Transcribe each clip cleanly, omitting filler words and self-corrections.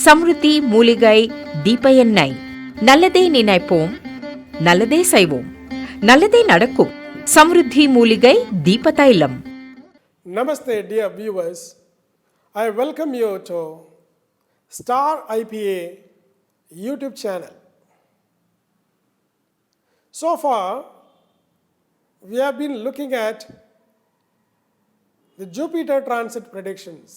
சம்ருத்தி மூலிகை தீப எண்ணெய். நல்லதே நினைப்போம், நல்லதே செய்வோம், நல்லதே நடக்கும். சம்ருத்தி மூலிகை தீப தைலம். Namaste, dear viewers. I welcome you to Star IPA YouTube channel. So far, we have been looking at the Jupiter transit predictions.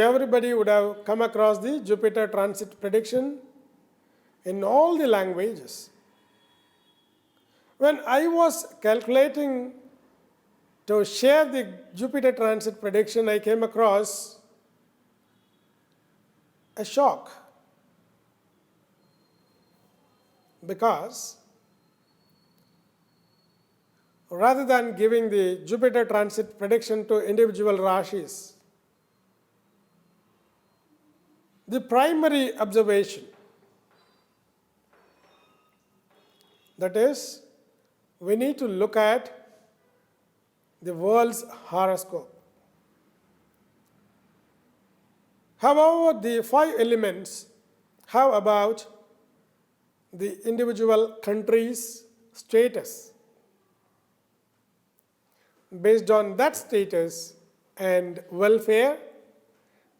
Everybody would have come across the Jupiter transit prediction in all the languages. When I was calculating to share the Jupiter transit prediction, I came across a shock, because rather than giving the Jupiter transit prediction to individual Rashis, the primary observation, that is, we need to look at the world's horoscope. However, the 5 elements, how about the individual country's status? Based on that status and welfare,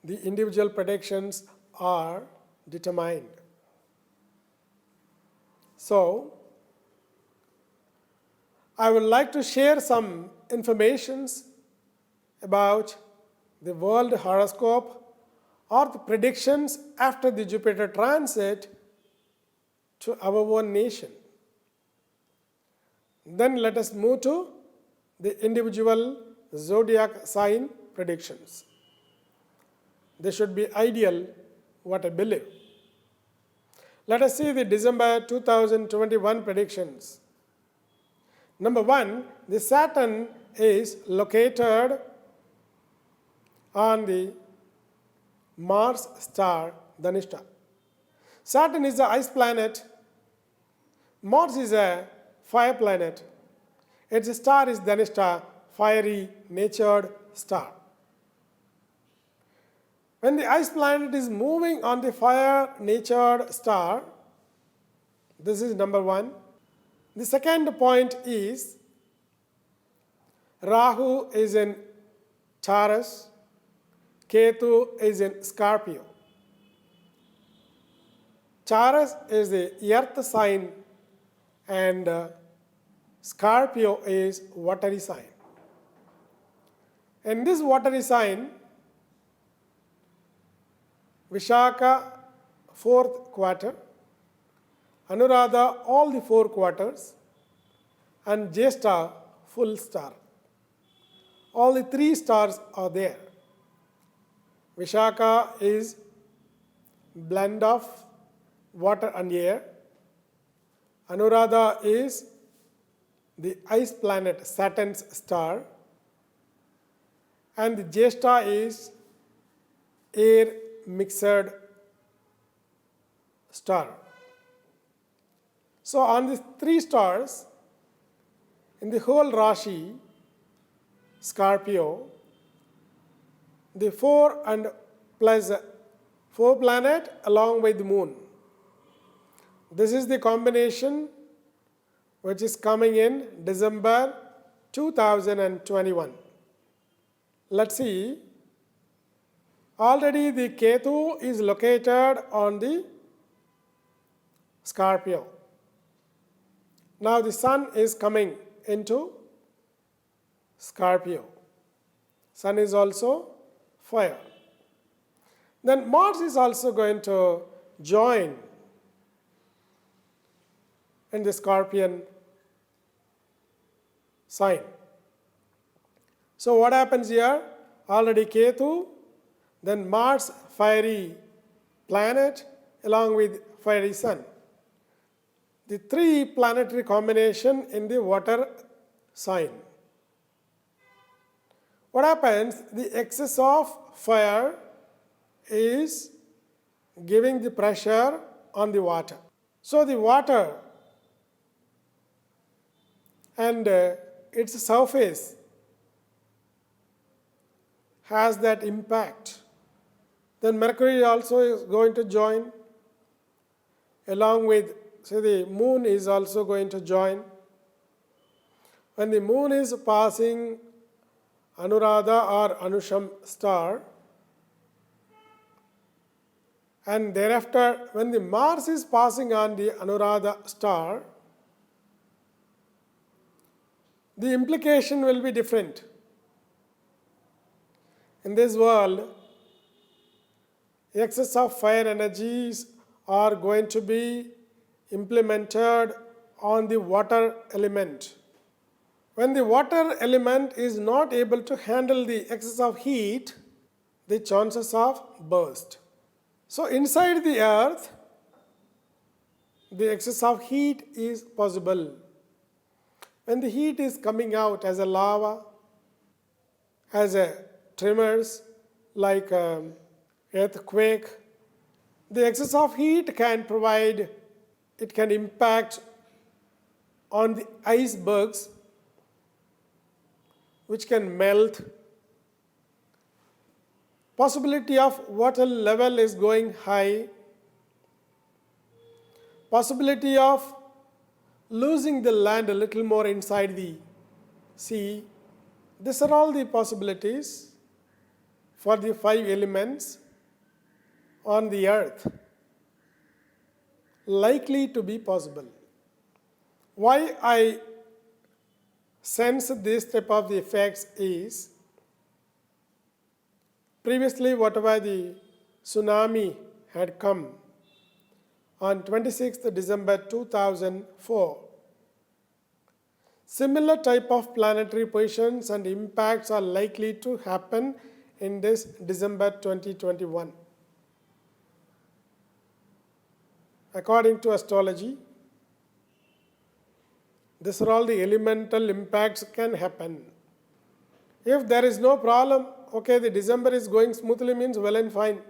the individual predictions are determined. So, I would like to share some informations about the world horoscope or the predictions after the Jupiter transit to our own nation. Then let us move to the individual zodiac sign predictions. They should be ideal, what I believe. Let us see the December 2021 predictions. Number 1, the Saturn is located on the Mars star Dhanishta. Saturn is an ice planet. Mars is a fire planet. Its star is Dhanishta, fiery, natured star. When the ice planet is moving on the fire-natured star, this is number 1. The second point is Rahu is in Taurus, Ketu is in Scorpio. Taurus is the earth sign and Scorpio is watery sign. In this watery sign, Vishaka 4th quarter, Anuradha all the 4 quarters, and Jyeshtha full star. All the 3 stars are there. Vishaka is blend of water and air. Anuradha is the ice planet Saturn's star, and the Jyeshtha is air mixed star. So on these 3 stars, in the whole Rashi, Scorpio, the 4 and plus 4 planet along with the moon. This is the combination which is coming in December 2021. Let's see. Already the Ketu is located on the Scorpio. Now the Sun is coming into Scorpio. Sun is also fire. Then Mars is also going to join in the Scorpion sign. So what happens here? Already Ketu, then Mars, fiery planet, along with fiery Sun. The 3 planetary combination in the water sign. What happens? The excess of fire is giving the pressure on the water. So the water and its surface has that impact Then Mercury also is going to join, along with, say, the moon is also going to join. When the moon is passing Anuradha or Anusham star, and thereafter when the Mars is passing on the Anuradha star, the implication will be different. In this world, excess of fire energies are going to be implemented on the water element. When the water element is not able to handle the excess of heat, the chances of burst. So inside the earth, the excess of heat is possible. When the heat is coming out as a lava, as a tremors, like earthquake, the excess of heat can provide, it can impact on the icebergs, which can melt. Possibility of water level is going high. Possibility of losing the land a little more inside the sea. These are all the possibilities for the 5 elements on the earth likely to be possible. Why I sense this type of the effects is, previously whatever the tsunami had come on 26th December 2004, similar type of planetary positions and impacts are likely to happen in this December 2021. According to astrology, these are all the elemental impacts can happen. If there is no problem, okay, the December is going smoothly means well and fine.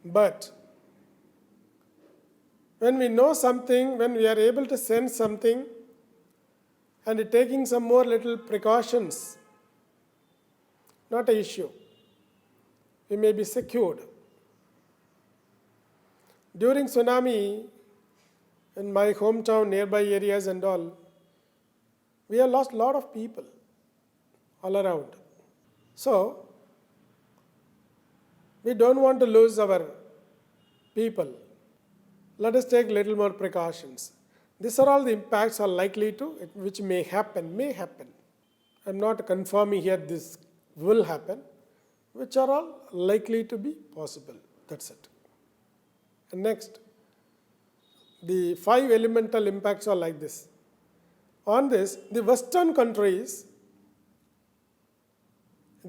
But when we know something, when we are able to sense something and taking some more little precautions, not an issue. We may be secured. During tsunami, in my hometown, nearby areas and all, we have lost a lot of people all around. So, we don't want to lose our people. Let us take little more precautions. These are all the impacts are likely to, which may happen. I'm not confirming here this will happen, which are all likely to be possible. That's it. And next, the 5 elemental impacts are like this. On this, the Western countries,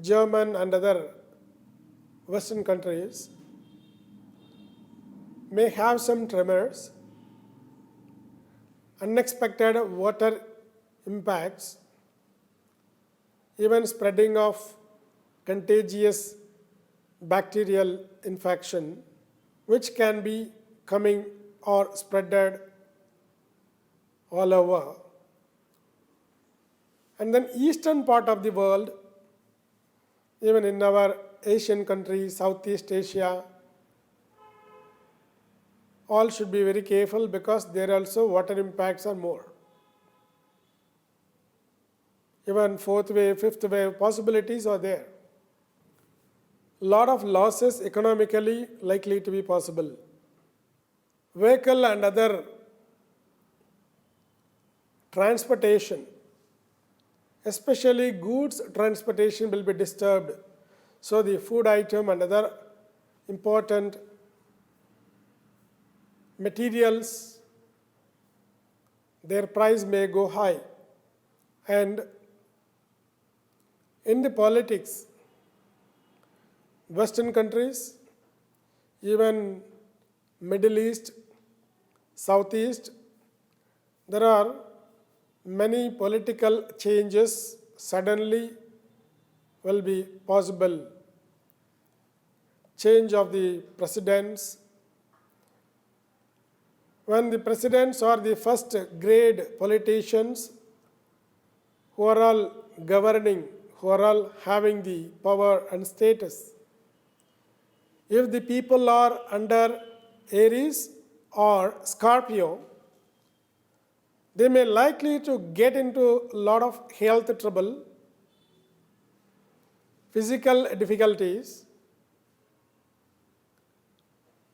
German and other Western countries, may have some tremors, unexpected water impacts, even spreading of contagious bacterial infection, which can be coming or spreaded all over. And then eastern part of the world, even in our Asian countries, Southeast Asia, all should be very careful because there also water impacts are more. Even 4th wave, 5th wave possibilities are there. Lot of losses economically likely to be possible. Vehicle and other transportation, especially goods transportation, will be disturbed. So the food item and other important materials, their price may go high. And in the politics, Western countries, even Middle East, Southeast, there are many political changes suddenly will be possible. Change of the presidents. When the presidents are the first grade politicians who are all governing, who are all having the power and status, If the people are under Aries or Scorpio, they may likely to get into a lot of health trouble, physical difficulties,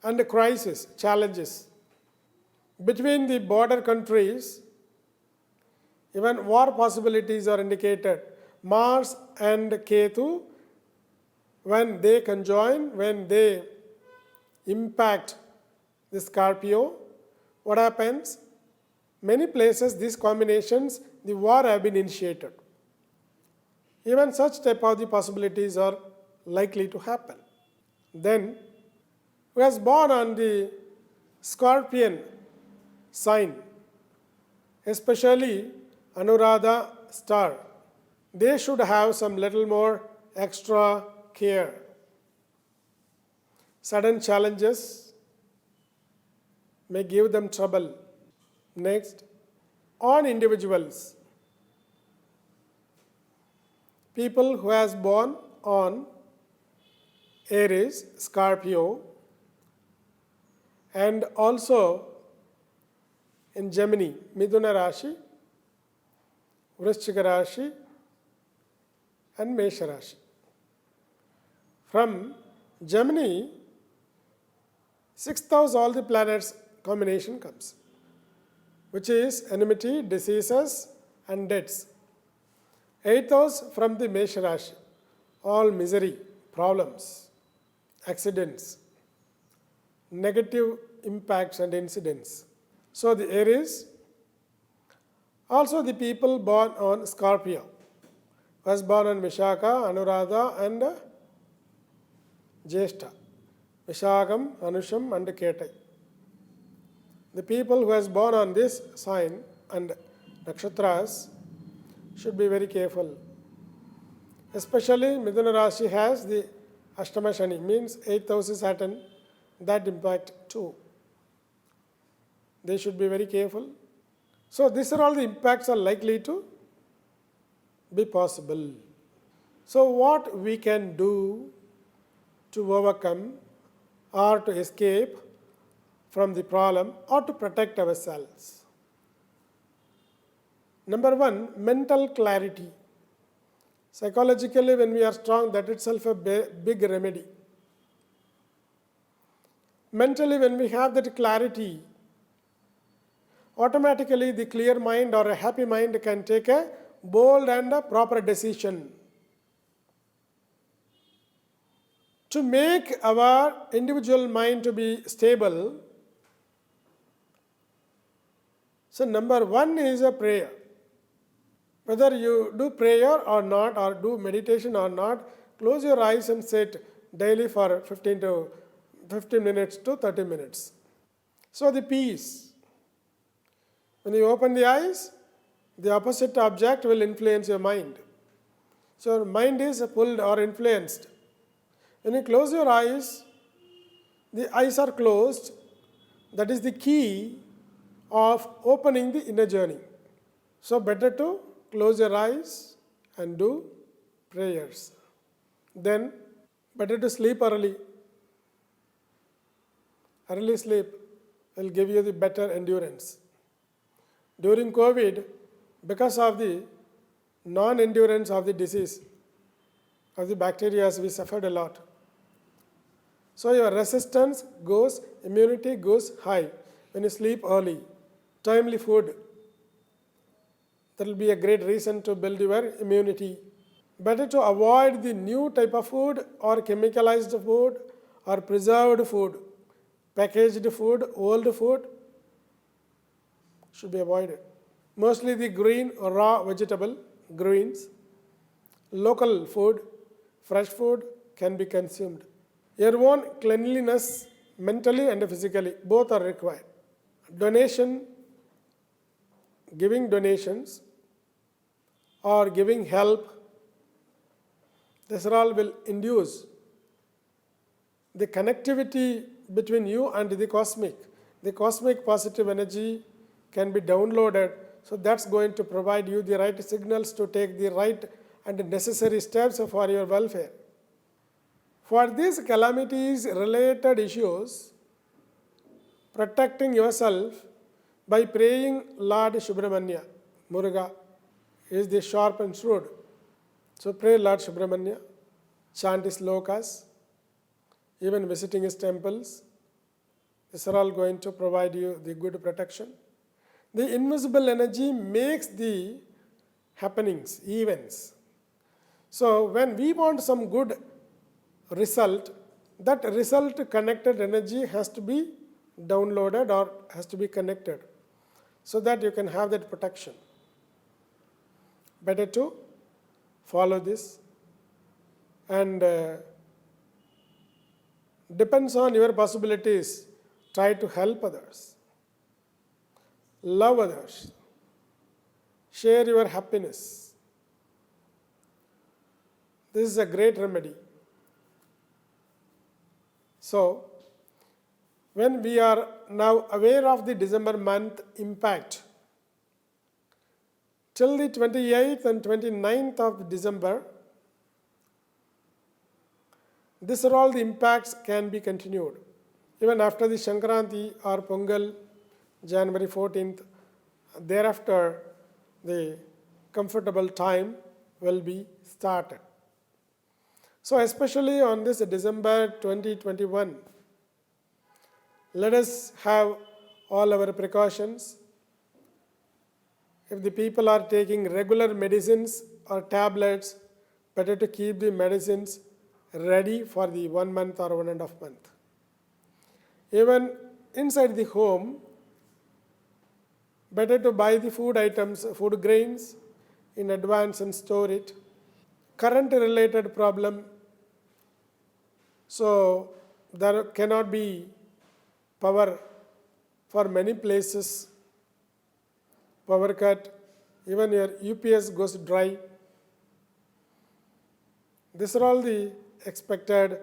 and crisis, challenges. Between the border countries, even war possibilities are indicated. Mars and Ketu, when they conjoin, when they impact the Scorpio, what happens? Many places, these combinations, the war have been initiated. Even such type of the possibilities are likely to happen. Then, who was born on the Scorpion sign, especially Anuradha star, they should have some little more extra care. Sudden challenges may give them trouble. Next, on individuals, people who has born on Aries, Scorpio, and also in Gemini, Midhuna Rashi, Vrishchika Rashi, and Mesha Rashi. From Gemini, 6th house, all the planets combination comes, which is enmity, diseases, and deaths. 8th house from the Mesha Rashi, all misery, problems, accidents, negative impacts and incidents. So the Aries, also the people born on Scorpio, was born on Vishaka, Anuradha, and Jyeshta. Vishakam, Anusham, and Ketai. The people who has born on this sign and nakshatras should be very careful. Especially Midhuna Rashi has the Ashtama Shani, means 8th house is Saturn, that impact too. They should be very careful. So these are all the impacts are likely to be possible. So what we can do to overcome or to escape from the problem or to protect ourselves? Number one, mental clarity. Psychologically, when we are strong, that itself a big remedy. Mentally, when we have that clarity, automatically the clear mind or a happy mind can take a bold and a proper decision. To make our individual mind to be stable, so number one is a prayer. Whether you do prayer or not, or do meditation or not, close your eyes and sit daily for 15 minutes to 30 minutes. So the peace. When you open the eyes, the opposite object will influence your mind. So your mind is pulled or influenced. When you close your eyes, the eyes are closed. That is the key of opening the inner journey. So better to close your eyes and do prayers. Then better to sleep early. Early sleep will give you the better endurance. During COVID, because of the non-endurance of the disease, of the bacteria, we suffered a lot. So your resistance goes, immunity goes high when you sleep early. Timely food, that will be a great reason to build your immunity. Better to avoid the new type of food or chemicalized food or preserved food. Packaged food, old food should be avoided. Mostly the green or raw vegetable, greens, local food, fresh food can be consumed. Your own cleanliness, mentally and physically, both are required. Donation, giving donations or giving help, this all will induce the connectivity between you and the cosmic. The cosmic positive energy can be downloaded, so that's going to provide you the right signals to take the right and necessary steps for your welfare. For these calamities related issues, protecting yourself by praying Lord Subramanya, Muruga is the sharp and shrewd. So pray Lord Subramanya, chant his slokas, even visiting his temples. These are all going to provide you the good protection. The invisible energy makes the happenings, events. So when we want some good result, that result connected energy has to be downloaded or has to be connected so that you can have that protection. Better to follow this, and depends on your possibilities. Try to help others, love others, share your happiness. This is a great remedy. So, when we are now aware of the December month impact, till the 28th and 29th of December, these are all the impacts can be continued. Even after the Shankranti or Pongal, January 14th, thereafter the comfortable time will be started. So especially on this December 2021, let us have all our precautions. If the people are taking regular medicines or tablets, better to keep the medicines ready for the 1 month or 1.5 months. Even inside the home, better to buy the food items, food grains in advance and store it. Current related problem, so there cannot be power for many places, power cut, even your UPS goes dry. These are all the expected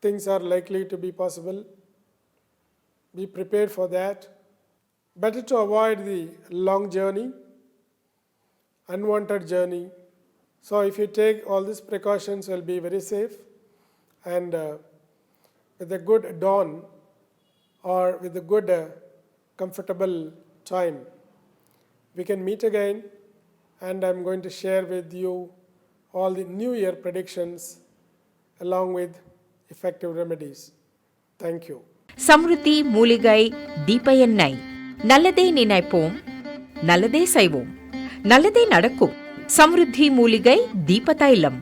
things are likely to be possible. Be prepared for that. Better to avoid the long journey, unwanted journey. So if you take all these precautions, will be very safe, and with a good dawn or with a good comfortable time, we can meet again, and I'm going to share with you all the New Year predictions along with effective remedies. Thank you. Samriddhi மூலிகை தீப எண்ணெய். நல்லதே நினைப்போம், நல்லதே செய்வோம், நல்லதே நடக்கும். சம்ருத்தி மூலிகை தீப தைலம்.